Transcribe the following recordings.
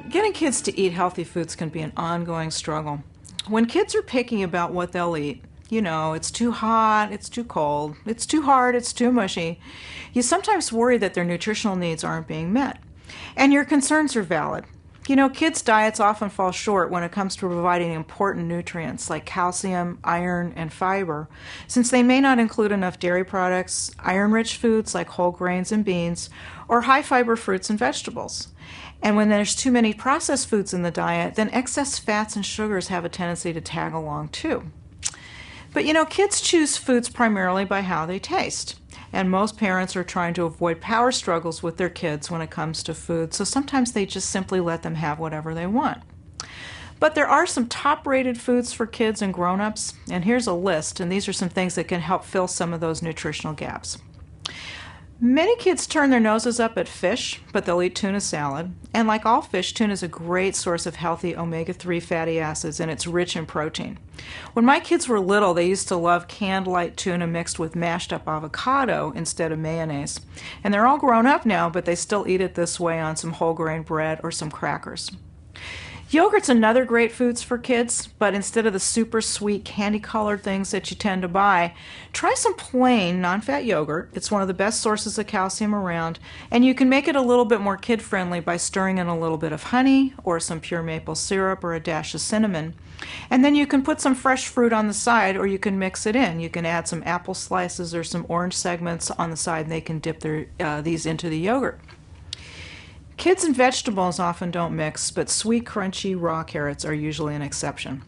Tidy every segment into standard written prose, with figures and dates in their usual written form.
getting kids to eat healthy foods can be an ongoing struggle. When kids are picky about what they'll eat, it's too hot, it's too cold, it's too hard, it's too mushy, you sometimes worry that their nutritional needs aren't being met. And your concerns are valid. Kids' diets often fall short when it comes to providing important nutrients like calcium, iron, and fiber, since they may not include enough dairy products, iron-rich foods like whole grains and beans, or high-fiber fruits and vegetables. And when there's too many processed foods in the diet, then excess fats and sugars have a tendency to tag along too. But kids choose foods primarily by how they taste. And most parents are trying to avoid power struggles with their kids when it comes to food, so sometimes they just simply let them have whatever they want. But there are some top-rated foods for kids and grown-ups, and here's a list, and these are some things that can help fill some of those nutritional gaps. Many kids turn their noses up at fish, but they'll eat tuna salad. And like all fish, tuna is a great source of healthy omega-3 fatty acids, and it's rich in protein. When my kids were little, they used to love canned light tuna mixed with mashed up avocado instead of mayonnaise. And they're all grown up now, but they still eat it this way on some whole grain bread or some crackers. Yogurt's another great food for kids, but instead of the super sweet candy-colored things that you tend to buy, try some plain non-fat yogurt. It's one of the best sources of calcium around, and you can make it a little bit more kid-friendly by stirring in a little bit of honey or some pure maple syrup or a dash of cinnamon. And then you can put some fresh fruit on the side, or you can mix it in. You can add some apple slices or some orange segments on the side, and they can dip these into the yogurt. Kids and vegetables often don't mix, but sweet, crunchy, raw carrots are usually an exception.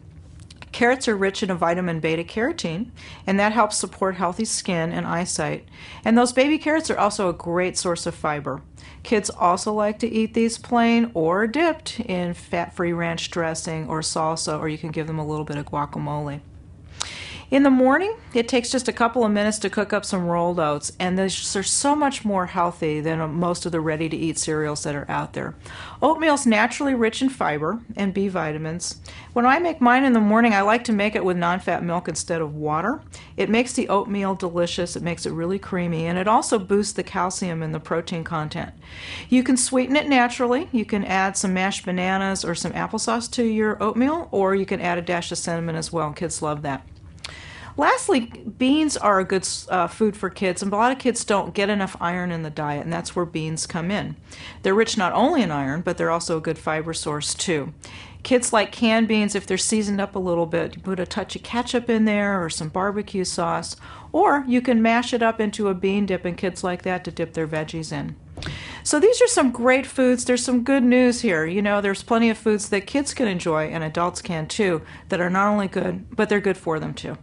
Carrots are rich in a vitamin beta-carotene, and that helps support healthy skin and eyesight. And those baby carrots are also a great source of fiber. Kids also like to eat these plain or dipped in fat-free ranch dressing or salsa, or you can give them a little bit of guacamole. In the morning, it takes just a couple of minutes to cook up some rolled oats, and they're so much more healthy than most of the ready-to-eat cereals that are out there. Oatmeal's naturally rich in fiber and B vitamins. When I make mine in the morning, I like to make it with non-fat milk instead of water. It makes the oatmeal delicious, it makes it really creamy, and it also boosts the calcium and the protein content. You can sweeten it naturally. You can add some mashed bananas or some applesauce to your oatmeal, or you can add a dash of cinnamon as well. Kids love that. Lastly, beans are a good food for kids, and a lot of kids don't get enough iron in the diet, and that's where beans come in. They're rich not only in iron, but they're also a good fiber source too. Kids like canned beans if they're seasoned up a little bit. You put a touch of ketchup in there or some barbecue sauce, or you can mash it up into a bean dip, and kids like that to dip their veggies in. So these are some great foods. There's some good news here. There's plenty of foods that kids can enjoy, and adults can too, that are not only good, but they're good for them too.